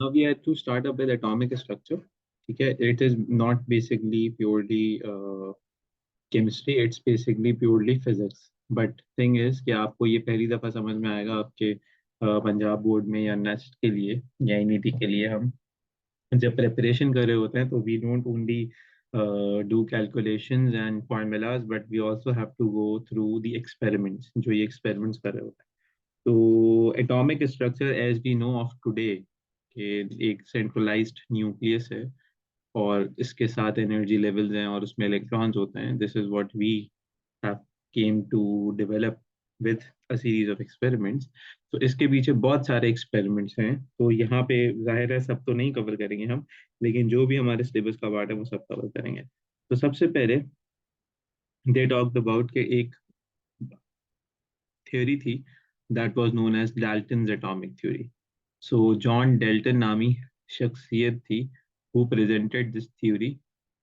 Now we had to start up with atomic structure. ठीक है, it is not basically purely chemistry, it's basically purely physics. But thing is कि आपको ये पहली दफा समझ में आएगा आपके पंजाब बोर्ड में या नेस्ट के लिए या एनईटी के लिए। हम जब प्रेपरेशन कर रहे होते हैं तो we don't only do calculations and formulas, but we also have to go through the experiments जो ये एक्सपेरिमेंट्स कर रहे होते हैं। तो atomic structure as we know of today कि एक सेंट्रलाइज्ड न्यूक्लियस है और इसके साथ एनर्जी लेवल्स हैं और उसमें इलेक्ट्रॉन्स होते हैं। This is what we have came to develop with a series of experiments. तो इसके पीछे बहुत सारे एक्सपेरिमेंट्स हैं, तो यहाँ पे जाहिर है सब तो नहीं कवर करेंगे हम, लेकिन जो भी हमारे सिलेबस का पार्ट है वो सब कवर करेंगे। तो सबसे पहले दे टॉक्ड अबाउट के एक थ्योरी थी that was known as Dalton's atomic theory. So John Dalton नामी शख्सियत थी who presented this theory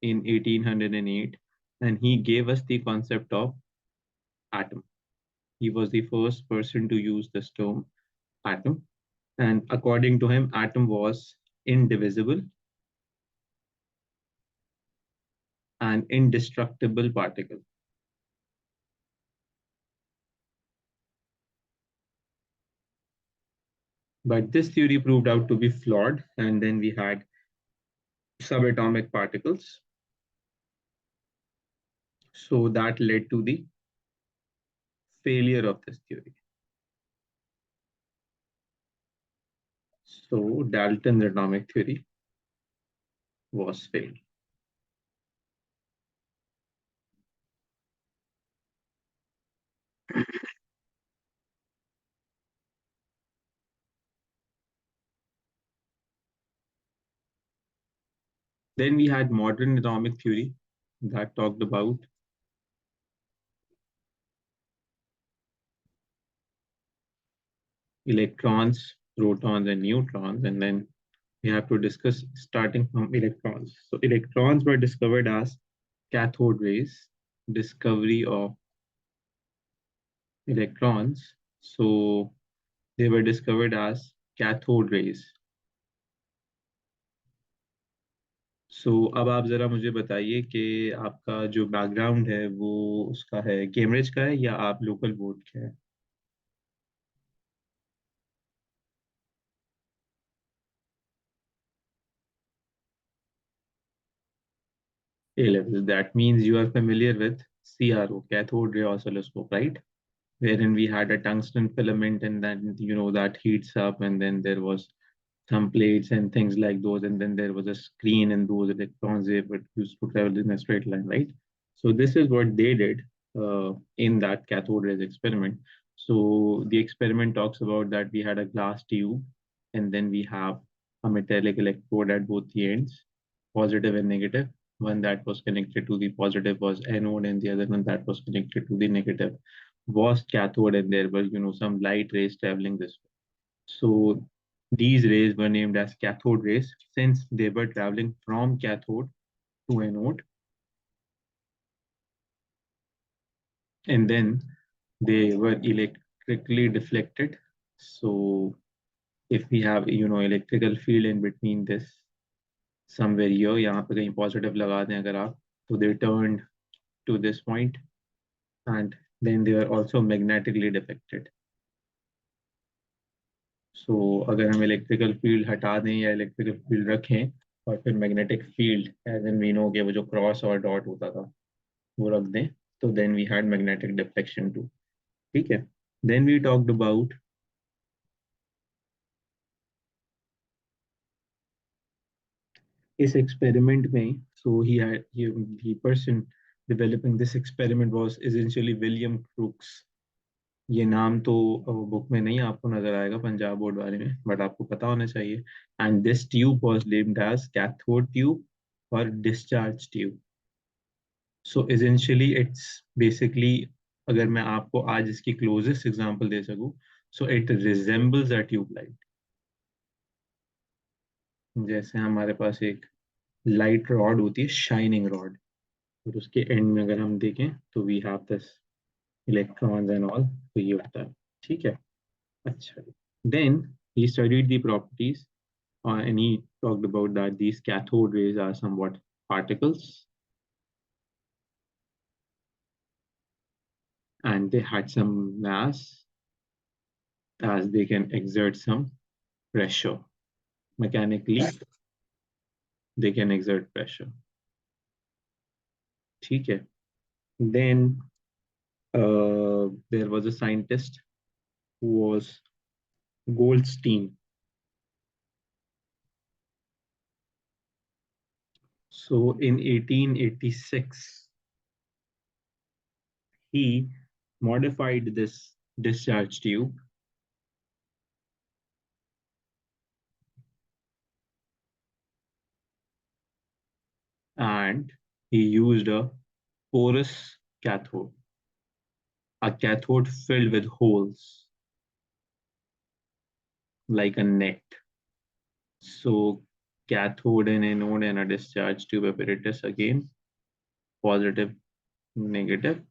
in 1808, and he gave us the concept of atom. He was the first person to use this term atom, and according to him atom was indivisible and indestructible particle. But this theory proved out to be flawed, and then we had subatomic particles. So that led to the failure of this theory. So Dalton's atomic theory was failed. Then we had modern atomic theory that talked about electrons, protons, and neutrons. And then we have to discuss starting from electrons. So electrons were discovered as cathode rays, discovery of electrons. So they were discovered as cathode rays. सो अब आप ज़रा मुझे बताइए कि आपका जो background है वो उसका है कैम्ब्रिज का है या आप लोकल बोर्ड के हैं? A level. That means you are familiar with CRO, cathode ray oscilloscope, right? Wherein we had a tungsten filament and then that heats up, and then there was some plates and things like those, and then there was a screen and those electrons they were used to travel in a straight line, right? So this is what they did in that cathode rays experiment. So the experiment talks about that we had a glass tube, and then we have a metallic electrode at both the ends, positive and negative. One that was connected to the positive was anode, and the other one that was connected to the negative was cathode, and there were some light rays traveling this way. So these rays were named as cathode rays since they were traveling from cathode to anode, and then they were electrically deflected. So if we have electrical field in between this somewhere here, यहाँ पे कहीं positive लगा दें अगर आप, तो they turned to this point, and then they were also magnetically deflected. So अगर हम इलेक्ट्रिकल फील्ड हटा दें या इलेक्ट्रिकल फील्ड रखें और फिर magnetic field as an we know के वो जो क्रॉस और डॉट होता था वो रख दें, तो then we had magnetic deflection too. ठीक है, देन वी टॉक्ड अबाउट इस एक्सपेरिमेंट में। So he person developing this experiment was essentially William Crookes. ये नाम तो बुक में नहीं आपको नजर आएगा पंजाब बोर्ड वाले में, बट आपको पता होना चाहिए। And this tube was named as cathode tube और discharge tube. So essentially it's basically, अगर मैं आपको आज इसकी क्लोजेस्ट एग्जांपल दे सकूं, so it resembles a tubelight. जैसे हमारे पास एक लाइट रॉड होती है, शाइनिंग रॉड, और उसके एंड में अगर हम देखें तो we have this electrons and all, तो ये होता है। ठीक है, अच्छा। Then he studied the properties and he talked about that these cathode rays are somewhat particles, and they had some mass as they can exert some pressure. Mechanically, they can exert pressure. ठीक है. Then there was a scientist who was Goldstein. So in 1886, he modified this discharge tube and he used a porous cathode, a cathode filled with holes like a net. So cathode and anode and a discharge tube apparatus again, positive, negative.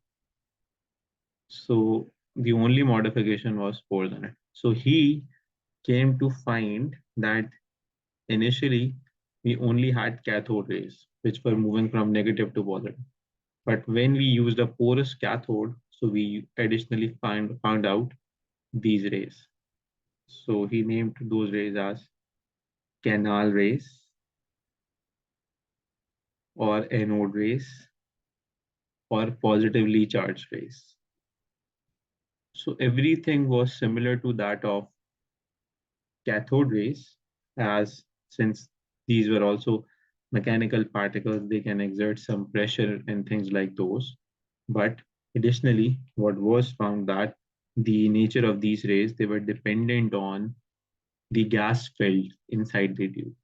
So the only modification was holes in it. So he came to find that initially we only had cathode rays, which were moving from negative to positive. But when we used a porous cathode, so we additionally found out these rays. So he named those rays as canal rays or anode rays or positively charged rays. So everything was similar to that of cathode rays, as since these were also mechanical particles, they can exert some pressure and things like those. But additionally, what was found that the nature of these rays, they were dependent on the gas filled inside the tube.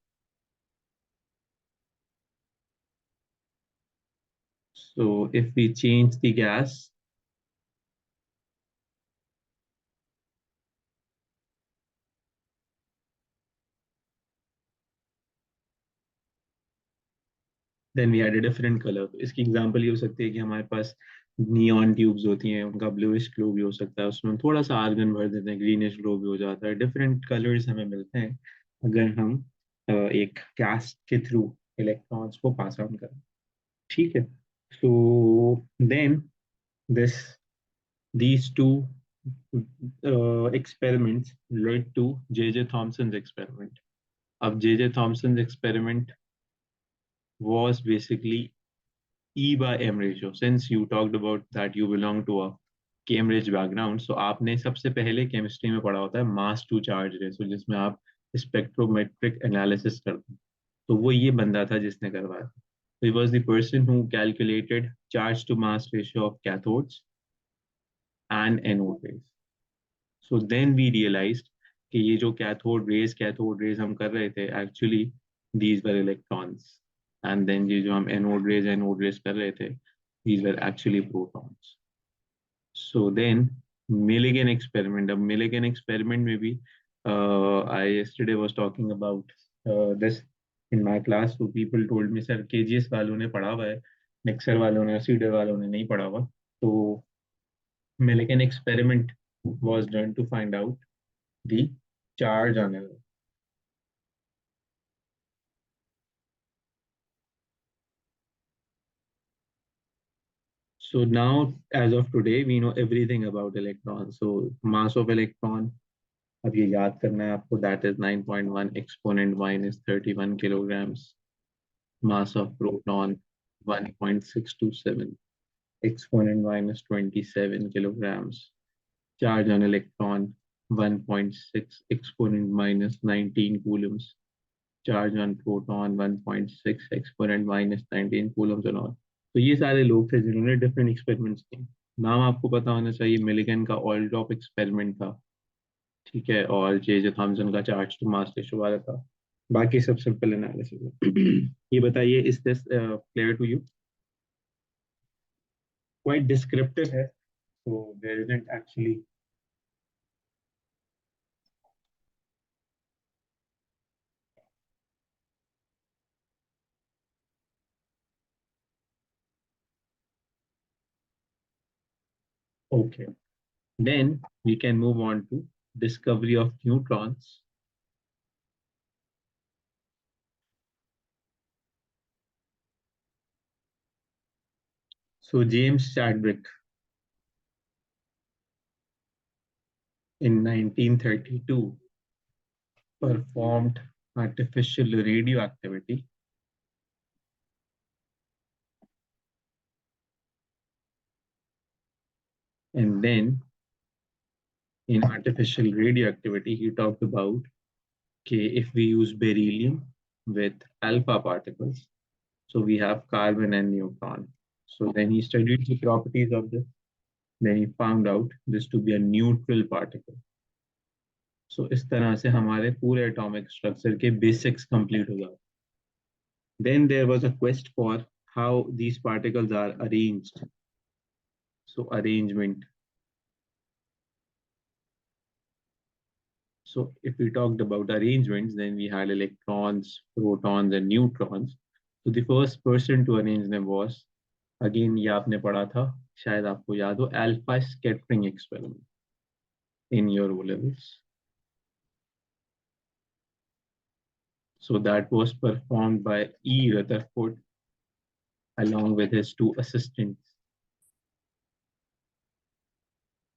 So if we change the gas, then we had a different color. इसकी example ये हो सकती है कि हमारे पास neon tubes होती हैं, उनका ब्लूइश ग्लो भी हो सकता है, उसमें थोड़ा सा आर्गन भर देते हैं, ग्रीनिश ग्लो भी हो जाता है. डिफरेंट कलर्स हमें मिलते हैं अगर हम एक गैस के थ्रू इलेक्ट्रॉन्स को पास ऑन करें. ठीक है. So then this these two experiments led to J.J. Thomson's experiment. Of J.J. Thomson's experiment was basically E by M ratio. Since you talked about that you belong to a Cambridge background, so आपने सबसे पहले chemistry में पढ़ा होता है मास to charge ratio, जिसमें आप spectrometric analysis करते हैं. तो वो ये बंदा था जिसने करवाया. So he was the person who calculated charge to mass ratio of cathodes and anode rays. So then we realized कि ये जो cathode rays हम कर रहे थे, actually these were electrons. And then ये जो हम anode rays कर रहे थे, these were actually protons. So then Millikan experiment. अब Millikan experiment में भी I yesterday was talking about this in my class. So people told me, sir, KGS वालों ने पढ़ा हुआ है, Nexer वालों ने, CEDAR वालों ने नहीं पढ़ा हुआ. तो Millikan experiment was done to find out the charge on it. So now, as of today, we know everything about electrons. So mass of electron, अब ये याद करना है आपको, that is 9.1 exponent minus 31 kilograms. Mass of proton 1.627 exponent minus 27 kilograms. Charge on electron 1.6 exponent minus 19 coulombs. Charge on proton 1.6 exponent minus 19 coulombs and all. तो ये सारे लोग थे जिन्होंने डिफरेंट एक्सपेरिमेंट्स किए. नाम आपको पता होना चाहिए. मिलिगन का ऑयल ड्रॉप एक्सपेरिमेंट था, ठीक है, और जे जे थॉमसन का चार्ज टू मास रेशियो वाला था. बाकी सब सिंपल एनालिसिस है. ये बताइए, is this clear to you? Quite descriptive है, so there isn't actually. Okay, then we can move on to discovery of neutrons. So James Chadwick in 1932 performed artificial radioactivity, and then in artificial radioactivity he talked about, okay, if we use beryllium with alpha particles, so we have carbon and neutron. So then he studied the properties of this. Then he found out this to be a neutral particle. So इस तरह से हमारे पूरे atomic structure के basics complete हो जाते. Then there was a quest for how these particles are arranged. So arrangement. So if we talked about arrangements, then we had electrons, protons, and neutrons. So the first person to arrange them was, again ये आपने पढ़ा था, शायद आपको याद हो, alpha scattering experiment in your O levels. So that was performed by E. Rutherford along with his two assistants,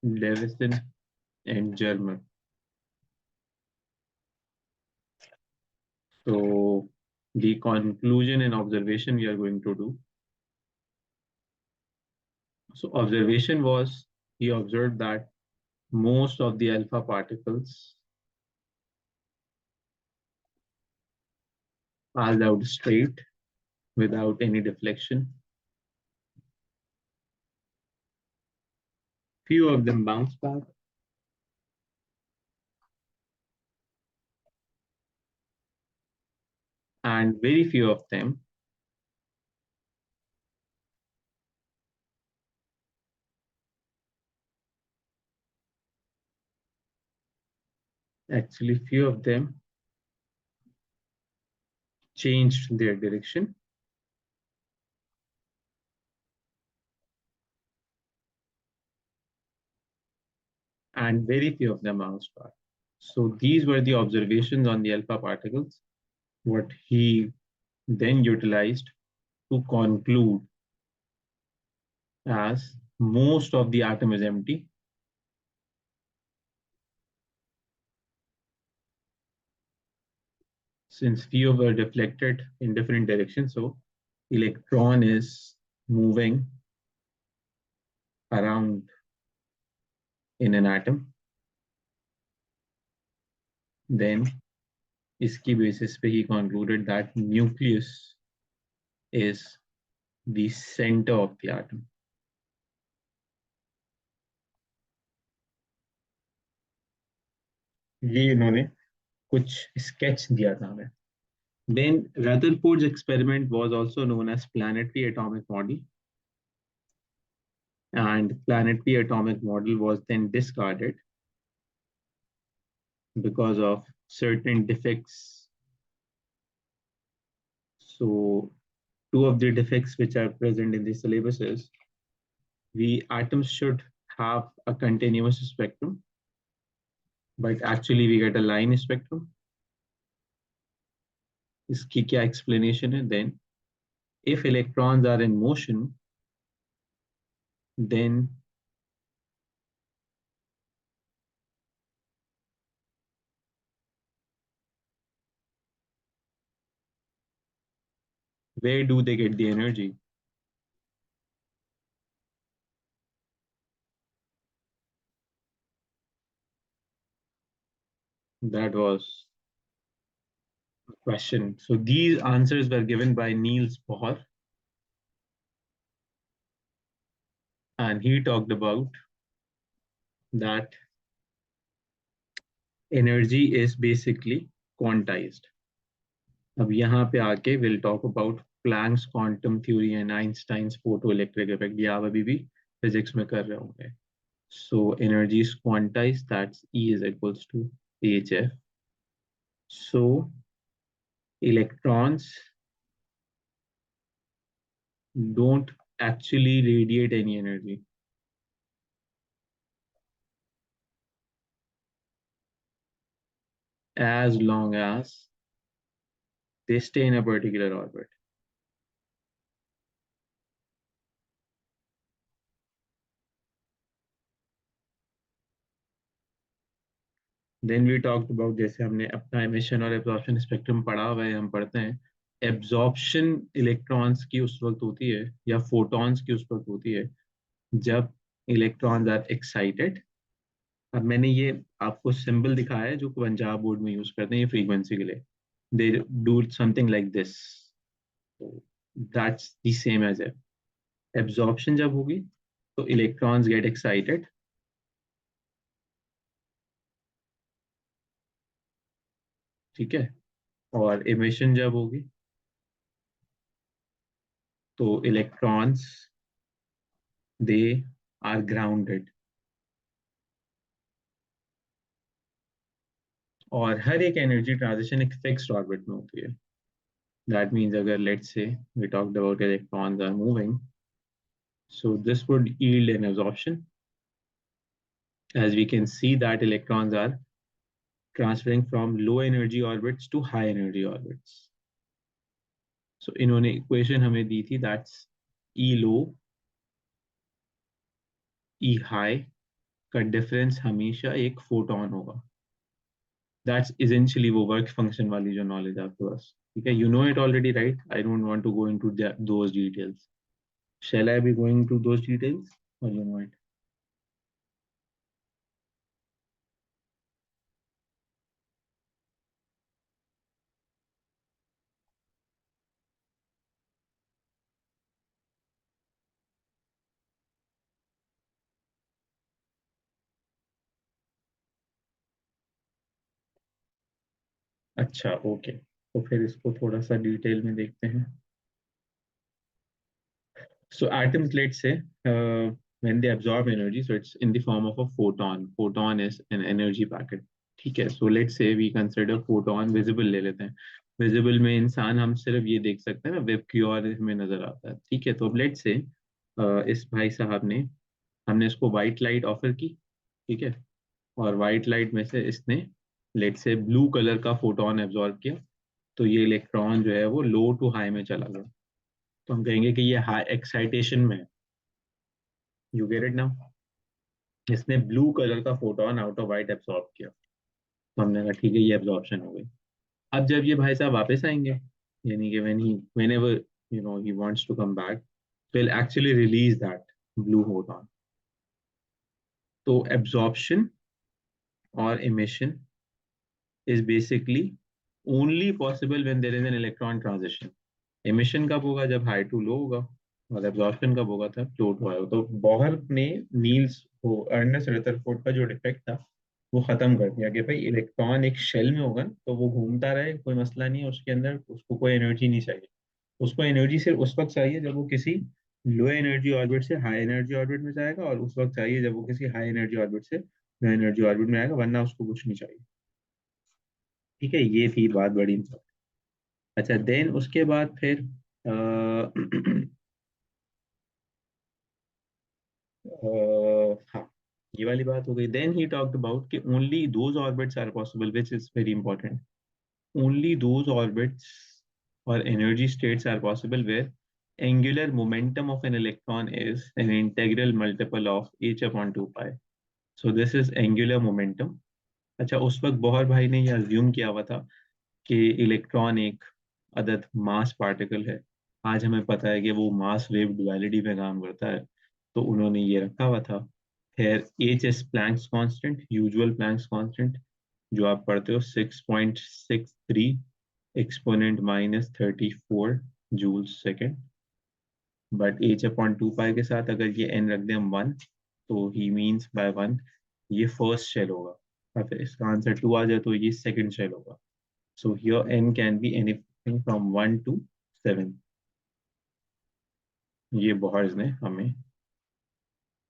Levison and German. So the conclusion and observation we are going to do. So observation was, he observed that most of the alpha particles passed out straight without any deflection. Few of them bounced back. And very few of them changed their direction. And very few of them bounced back. So these were the observations on the alpha particles, what he then utilized to conclude as most of the atom is empty. Since few were deflected in different directions, so electron is moving around in an atom. Then इसकी basis पे he concluded that nucleus is the center of the atom. ये इन्होंने कुछ sketch दिया था हमें. Then Rutherford's experiment was also known as planetary atomic model. And planetary atomic model was then discarded because of certain defects. So two of the defects which are present in the syllabus is, we atoms should have a continuous spectrum, but actually we get a line spectrum. इसकी क्या explanation है? Then if electrons are in motion, then where do they get the energy? That was a question. So these answers were given by Niels Bohr, and he talked about that energy is basically quantized. अब यहाँ पे आके we'll talk about Planck's quantum theory and Einstein's photoelectric effect. ये आप अभी भी physics में कर रहे होंगे. So energy is quantized, that's E is equals to hf. So electrons don't actually radiate any energy. As long as they stay in a particular orbit. Then we talked about, जैसे हमने अपना emission और absorption spectrum पढ़ा हुआ है, हम पढ़ते हैं एब्जॉर्प्शन इलेक्ट्रॉन्स की उस वक्त होती है या फोटॉन्स की उस वक्त होती है जब इलेक्ट्रॉन्स आर एक्साइटेड। अब मैंने ये आपको सिंबल दिखाया है जो पंजाब बोर्ड में यूज करते हैं ये फ्रीक्वेंसी के लिए, they do something like this. That's the same as a absorption जब होगी तो इलेक्ट्रॉन्स गेट एक्साइटेड, ठीक है, और इमिशन जब होगी तो इलेक्ट्रॉन्स दे आर ग्राउंडेड। और हर एक एनर्जी ट्रांजिशन एक फिक्स्ड ऑर्बिट में होती है। दैट मीन्स अगर let's say we talked about electrons are moving, so this would yield an absorption, as we can see that electrons are transferring from low energy orbits to high energy orbits. So इन्होंने equation हमें दी थी, that's E low E high का difference हमेशा एक photon होगा। That's essentially वो work function वाली जो नॉलेज आपके पास, ठीक है, you know it already right, I don't want to go into those details. Shall I be going to those details और यू नो इट? अच्छा ओके, तो फिर इसको थोड़ा सा डिटेल में देखते हैं। So atoms, let's say, when they absorb energy, so it's in the form of a photon. Photon is an energy packet. ठीक है, so let's say we consider photon visible ले लेते हैं। visible में इंसान हम सिर्फ ये देख सकते हैं ना, वेब की और हमें नजर आता है, ठीक है। तो अब let's say इस भाई साहब ने, हमने इसको व्हाइट लाइट ऑफर की, ठीक है, और व्हाइट लाइट में से इसने लेट्स से ब्लू कलर का फोटोन एब्जॉर्ब किया, तो ये इलेक्ट्रॉन जो है वो लो टू हाई में चला गया, तो हम कहेंगे कि ये हाई एक्साइटेशन में है। You get it now? इसने ब्लू कलर का photon out of white absorb किया, तो हमने कहा ठीक है ये एब्जॉर्प्शन हो गई। अब जब ये भाई साहब वापस आएंगे, यानी कि whenever he wants to come back, will actually release that blue photon. तो एब्जॉर्प्शन और emission is basically only possible when there is an electron transition. emission कब होगा? जब हाई टू लो होगा, और एब्जॉर्प्शन कब होगा? तब लो टू हाई होगा। तो बॉहर ने नील्स को, अर्नेस्ट रदरफोर्ड का जो डिफेक्ट था वो खत्म कर दिया कि भाई इलेक्ट्रॉन एक शेल में होगा तो वो घूमता रहे, कोई मसला नहीं है उसके अंदर, उसको कोई एनर्जी नहीं चाहिए। उसको एनर्जी सिर्फ उस वक्त चाहिए जब वो किसी लो एनर्जी ऑर्बिट से हाई एनर्जी ऑर्बिट में जाएगा, और उस वक्त चाहिए जब वो किसी हाई एनर्जी ऑर्बिट से लो एनर्जी ऑर्बिट में आएगा, वरना उसको कुछ नहीं चाहिए। ठीक है, ये थी बात बड़ी important। अच्छा, देन उसके बाद फिर हाँ, ये वाली बात हो गई। देन ही टॉक्ड अबाउट कि only those orbits are possible, which is very important, only those orbits or energy states are possible where angular momentum of an electron is an integral multiple of h upon 2 pi. So this is angular momentum. अच्छा, उस वक्त Bohr भाई ने यह assume किया हुआ था कि इलेक्ट्रॉन एक अदद मास पार्टिकल है। आज हमें पता है कि वो मास वेव डुअलिटी पे काम करता है, तो उन्होंने ये रखा हुआ था। खैर, H is Planck's constant, usual Planck's constant जो आप पढ़ते हो 6.63 exponent minus 34 joules second. But H upon 2 pi के साथ अगर ये एन रख दें हम 1, तो ही मीन्स बाय 1 ये फर्स्ट शेल होगा। अब इसका आंसर 2 आ जाए तो ये सेकंड शेल होगा। So here n can be anything from 1 to 7. ये बोहर्स ने हमें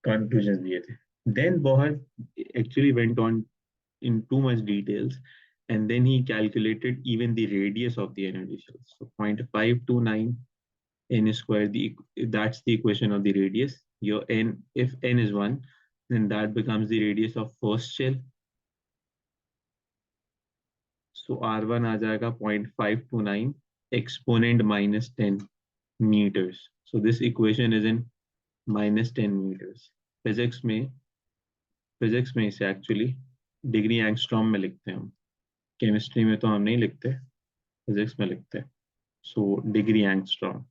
कंक्लूजन दिए थे। Then Bohr actually went on in too much details, and then he calculated even the radius of the energy shells. So 0.529 n square, that's the equation of the radius. Your n, if n is 1, then that becomes the radius of first shell. So R1 आ जाएगा 0.529 exponent minus 10 meters. So this equation is in minus 10 meters. Physics में इसे actually degree angstrom में लिखते हैं हम। Chemistry में तो हम नहीं लिखते, फिजिक्स में लिखते हैं। So degree angstrom,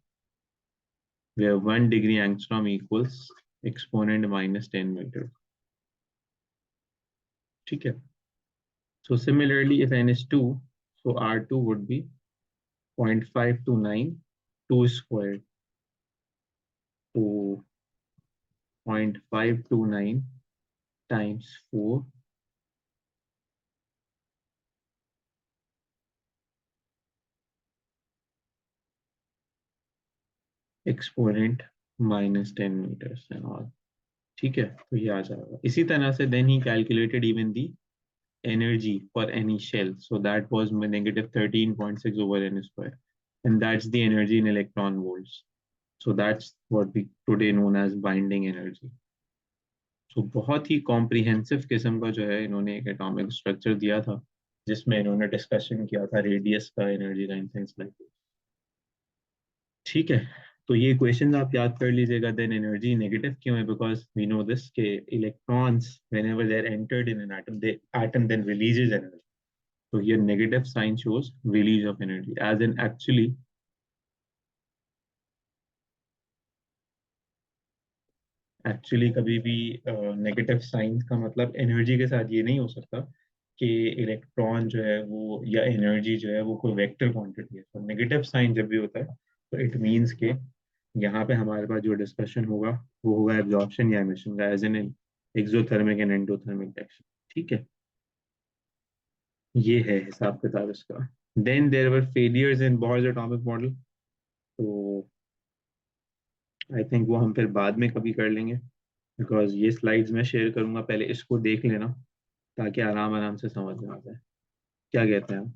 where 1 degree angstrom equals exponent minus 10 meter. ठीक है. So similarly, if n is 2, so R2 would be 0.529 2 squared. So 0.529 times 4 exponent minus 10 meters and all. ठीक है, तो ये आ जाएगा इसी तरह से. Then he calculated even the energy for any shell, so that was negative 13.6 over n square, and that's the energy in electron volts. So that's what we today known as binding energy. So बहुत ही comprehensive किस्म का जो है इन्होंने एक atomic structure दिया था, जिसमें इन्होंने डिस्कशन किया था रेडियस का, एनर्जी का, एंड थिंग्स लाइक दिस. ठीक है. तो ये क्वेश्चन आप याद कर लीजिएगा. देन एनर्जी नेगेटिव क्यों है? बिकॉज वी नो दिस के electrons whenever they're entered in an atom, the atom then releases energy. So here negative sign shows release of energy, as in actually कभी भी negative sign का मतलब energy के साथ ये नहीं हो सकता कि इलेक्ट्रॉन जो है वो या एनर्जी जो है वो कोई वेक्टर क्वांटिटी है. तो नेगेटिव साइन जब भी होता है तो इट मीन्स के यहाँ पे हमारे पास जो डिस्कशन होगा वो होगा एब्जॉर्प्शन या एमिशन का, as an exothermic and endothermic reaction. ठीक है, ये है हिसाब किताब इसका. Then there were failures in Bohr's atomic model. तो आई थिंक वो हम फिर बाद में कभी कर लेंगे, बिकॉज ये स्लाइड्स मैं शेयर करूंगा, पहले इसको देख लेना ताकि आराम आराम से समझ में आ जाए. क्या कहते हैं आप?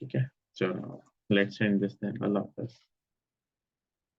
ठीक है, चलो लेट्स एंड दिस देन. अल्लाह हाफ़िज़.